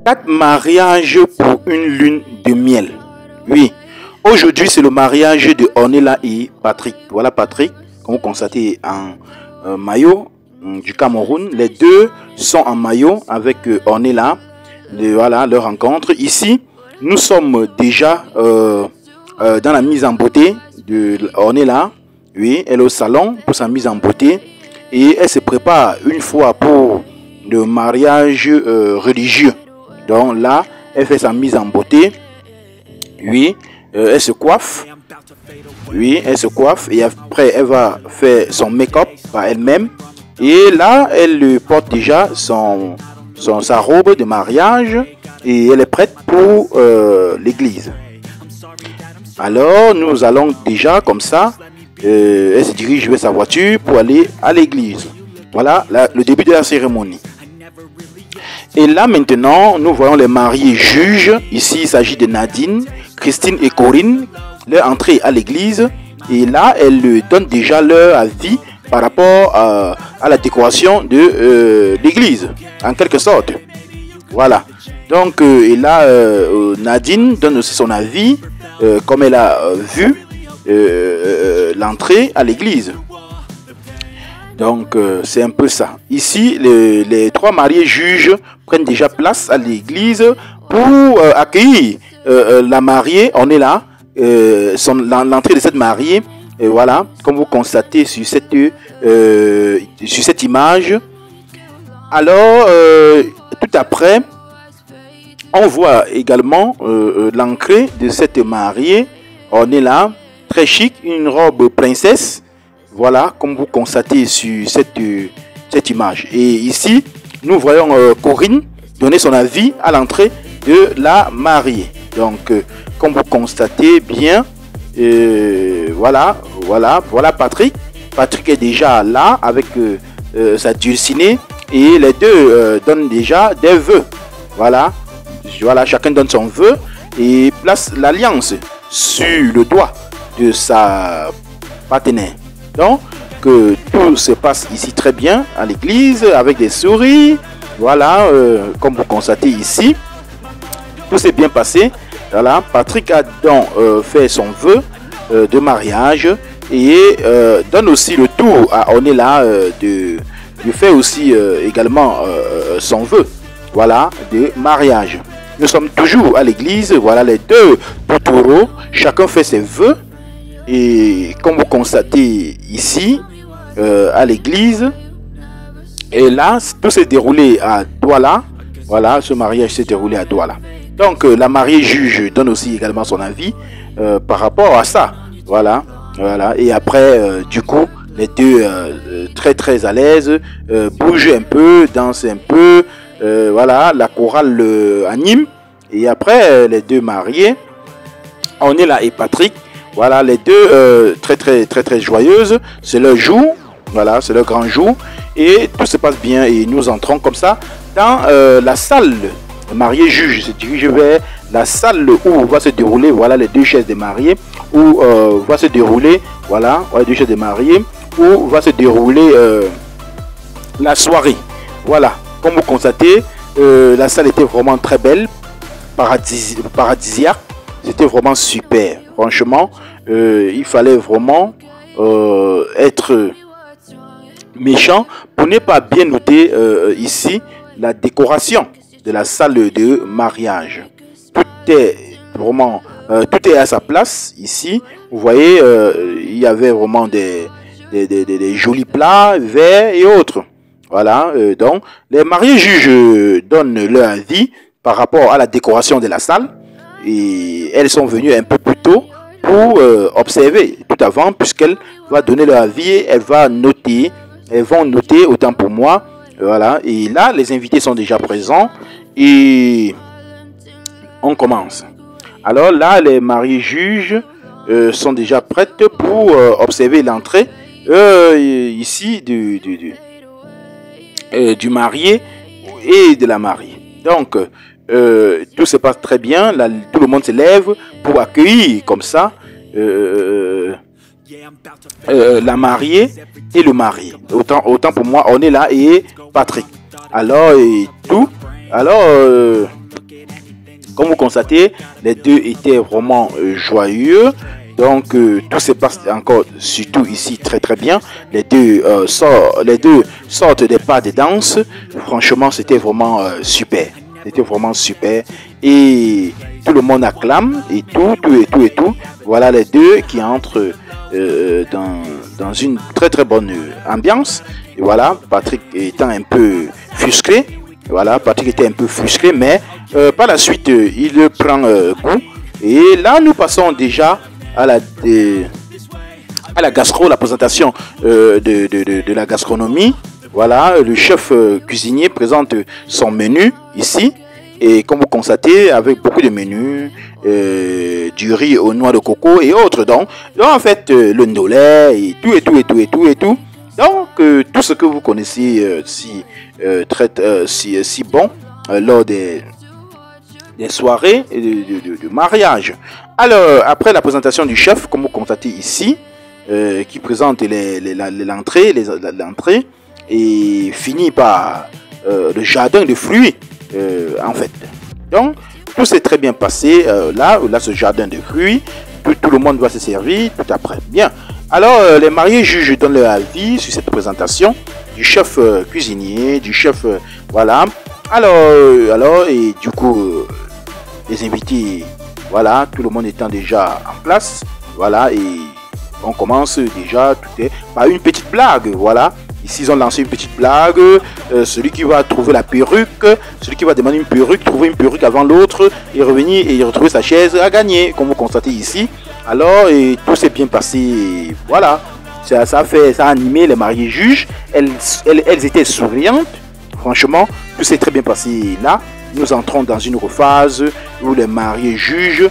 4 mariages pour une lune de miel. Oui, aujourd'hui c'est le mariage de Ornella et Patrick. Voilà Patrick, comme vous constatez en maillot du Cameroun. Les deux sont en maillot avec Ornella. Voilà leur rencontre. Ici, nous sommes déjà dans la mise en beauté de Ornella. Oui, elle est au salon pour sa mise en beauté. Et elle se prépare une fois pour le mariage religieux. Donc là, elle fait sa mise en beauté. Oui, elle se coiffe. Oui, elle se coiffe. Et après, elle va faire son make-up par elle-même. Et là, elle porte déjà sa robe de mariage. Et elle est prête pour l'église. Alors, nous allons déjà comme ça. Elle se dirige vers sa voiture pour aller à l'église. Voilà le début de la cérémonie. Et là maintenant, nous voyons les mariés juges. Ici, il s'agit de Nadine, Christine et Corinne. Leur entrée à l'église. Et là, elles donnent déjà leur avis par rapport à la décoration de l'église, en quelque sorte. Voilà. Donc, et là, Nadine donne aussi son avis, comme elle a vu l'entrée à l'église. Donc c'est un peu ça. Ici les 3 mariés juges prennent déjà place à l'église pour accueillir la mariée. On est là, l'entrée de cette mariée. Et voilà, comme vous constatez sur cette image. Alors tout après, on voit également l'entrée de cette mariée. On est là, très chic, une robe princesse. Voilà, comme vous constatez sur cette image. Et ici, nous voyons Corinne donner son avis à l'entrée de la mariée. Donc, comme vous constatez bien, voilà Patrick. Patrick est déjà là avec sa dulcinée. Et les deux donnent déjà des vœux. Voilà, chacun donne son vœu et place l'alliance sur le doigt de sa partenaire. Donc, que tout se passe ici très bien à l'église avec des souris. Voilà, comme vous constatez ici, tout s'est bien passé. Voilà, Patrick a donc fait son vœu de mariage et donne aussi le tour à Ornella de faire aussi également son vœu. Voilà, de mariage. Nous sommes toujours à l'église. Voilà les deux taureaux. Chacun fait ses vœux. Et comme vous constatez ici, à l'église, et là, tout s'est déroulé à Douala. Voilà, ce mariage s'est déroulé à Douala. Donc, la mariée juge donne aussi également son avis par rapport à ça. Voilà. Et après, du coup, les deux très très à l'aise, bougent un peu, dansent un peu. Voilà, la chorale anime. Et après, les deux mariés, Ornella et Patrick. Voilà, les deux très joyeuses. C'est leur jour. Voilà, c'est leur grand jour. Et tout se passe bien. Et nous entrons comme ça dans la salle. Le marié juge se dirige vers la salle où va se dérouler, voilà, les deux chaises des mariés. Où va se dérouler, voilà, les deux chaises des mariés. Où va se dérouler la soirée. Voilà, comme vous constatez, la salle était vraiment très belle. Paradisiaque. C'était vraiment super. Franchement, il fallait vraiment être méchant pour ne pas bien noter ici la décoration de la salle de mariage. Tout est vraiment, tout est à sa place ici. Vous voyez, il y avait vraiment des jolis plats, verres et autres. Voilà, donc les mariés juges donnent leur avis par rapport à la décoration de la salle. Et elles sont venues un peu plus tôt pour observer tout avant, puisqu'elles vont donner leur avis, elles vont noter autant pour moi. Voilà, et là les invités sont déjà présents et on commence. Alors là les mariés juges sont déjà prêtes pour observer l'entrée ici du marié et de la mariée. Donc tout se passe très bien. Là, tout le monde se lève pour accueillir comme ça la mariée et le mari. Autant pour moi, on est là et Patrick. Alors, Comme vous constatez, les deux étaient vraiment joyeux. Donc tout se passe encore surtout ici très très bien. Les deux sortent des pas de danse. Franchement, c'était vraiment super. C'était vraiment super. Et tout le monde acclame et tout. Voilà les deux qui entrent dans une très très bonne ambiance. Et voilà, Patrick étant un peu frustré. Voilà, Patrick était un peu frustré, mais par la suite, il prend goût. Et là, nous passons déjà à la gastro, la présentation de la gastronomie. Voilà, le chef cuisinier présente son menu ici. Et comme vous constatez, avec beaucoup de menus, du riz aux noix de coco et autres. Donc en fait, le ndolé et tout. Donc, tout ce que vous connaissez si bon lors des soirées de mariage. Alors, après la présentation du chef, comme vous constatez ici, qui présente l'entrée, et finit par le jardin de fruits, en fait. Donc, tout s'est très bien passé là, ce jardin de fruits. Tout le monde va se servir tout après. Bien. Alors, les mariés juges donnent leur avis sur cette présentation du chef cuisinier, du chef, voilà. Alors, et du coup, les invités, voilà, tout le monde étant déjà en place, voilà, et on commence déjà par une petite blague, voilà. Ici, ils ont lancé une petite blague. Celui qui va trouver la perruque, celui qui va demander une perruque, trouver une perruque avant l'autre et revenir et retrouver sa chaise, a gagné, comme vous constatez ici. Alors, et tout s'est bien passé. Et voilà, ça a animé les mariés juges. Elles étaient souriantes. Franchement, tout s'est très bien passé là. Nous entrons dans une phase où les mariés juges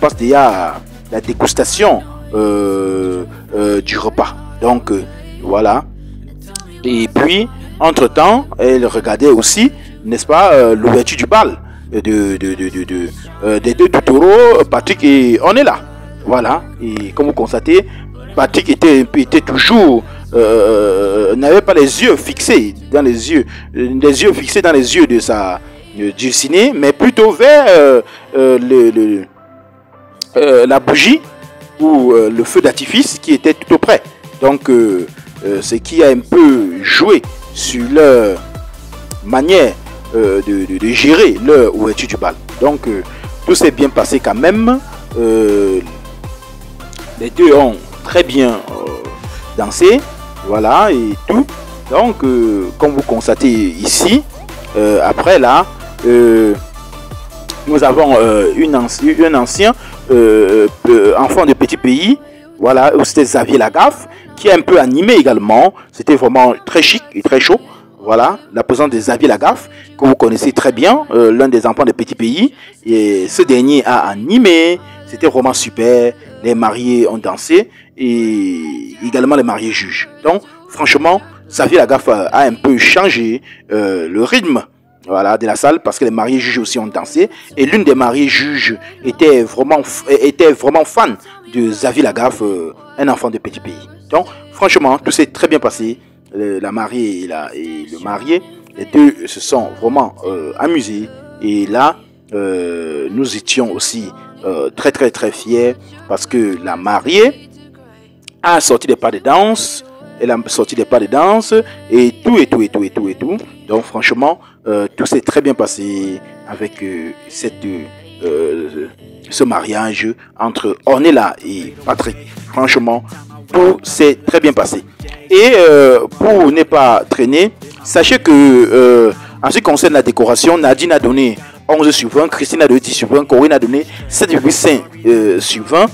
passent déjà à la dégustation du repas. Donc, voilà. Et puis, entre-temps, elle regardait aussi, n'est-ce pas, l'ouverture du bal des deux taureaux, Patrick et on est là. Voilà. Et comme vous constatez, Patrick était toujours, n'avait pas les yeux fixés dans les yeux du ciné, mais plutôt vers la bougie ou le feu d'artifice qui était tout auprès. Donc, ce qui a un peu joué sur leur manière de gérer leur ouverture du bal. Donc, tout s'est bien passé quand même. Les deux ont très bien dansé. Voilà, et tout. Donc, comme vous constatez ici, après là, nous avons un ancien enfant de petit pays. Voilà, c'était Xavier Lagaffe, qui est un peu animé également. C'était vraiment très chic et très chaud. Voilà, la présence de Xavier Lagaffe, que vous connaissez très bien, l'un des enfants de petit pays. Et ce dernier a animé. C'était vraiment super. Les mariés ont dansé et également les mariés juges. Donc, franchement, Xavier Lagaffe a un peu changé le rythme, voilà, de la salle, parce que les mariés juges aussi ont dansé. Et l'une des mariés juges était vraiment fan de Xavier Lagaffe, un enfant de petit pays. Donc, franchement, tout s'est très bien passé. La mariée et le marié, les deux se sont vraiment amusés. Et là, nous étions aussi très très très fiers parce que la mariée a sorti des pas de danse. Elle a sorti des pas de danse et tout. Donc, franchement, tout s'est très bien passé avec ce mariage entre Ornella et Patrick. Franchement, tout s'est très bien passé. Et pour ne pas traîner, sachez que en ce qui concerne la décoration, Nadine a donné 11 sur 20, Christine a donné 10 sur 20, Corinne a donné 7,5 sur 20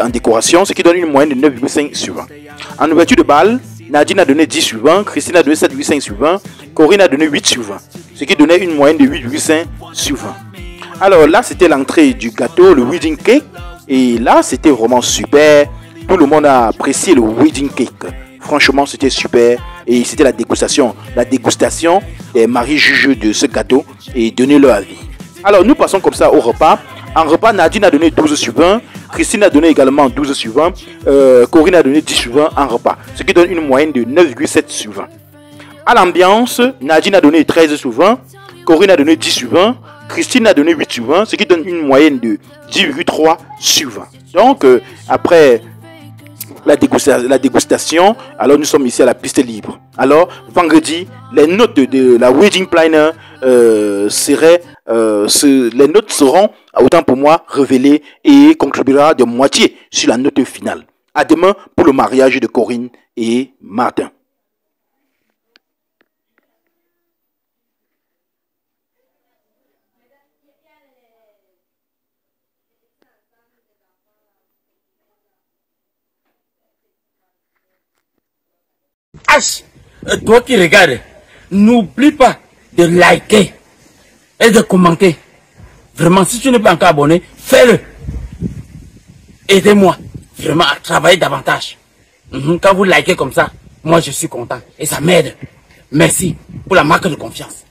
en décoration, ce qui donne une moyenne de 9,5 sur 20. En ouverture de bal, Nadine a donné 10 sur 20, Christine a donné 7,5 sur 20, Corinne a donné 8 sur 20, ce qui donnait une moyenne de 8,5 sur 20. Alors là, c'était l'entrée du gâteau, le wedding cake, et là, c'était vraiment super. Tout le monde a apprécié le wedding cake. Franchement, c'était super. Et c'était la dégustation des maris juges de ce gâteau et donner leur avis. Alors, nous passons comme ça au repas. En repas, Nadine a donné 12 sur 20. Christine a donné également 12 sur 20. Corinne a donné 10 sur 20 en repas. Ce qui donne une moyenne de 9,7 sur 20. À l'ambiance, Nadine a donné 13 sur 20. Corinne a donné 10 sur 20. Christine a donné 8 sur 20, ce qui donne une moyenne de 10,3 sur 20. Donc, après la dégustation, alors nous sommes ici à la piste libre. Alors, vendredi, les notes de la wedding planner les notes seront, autant pour moi, révélées et contribuera de moitié sur la note finale. À demain pour le mariage de Corinne et Martin. H, toi qui regardes, n'oublie pas de liker et de commenter. Vraiment, si tu n'es pas encore abonné, fais-le. Aidez-moi vraiment à travailler davantage. Quand vous likez comme ça, moi je suis content et ça m'aide. Merci pour la marque de confiance.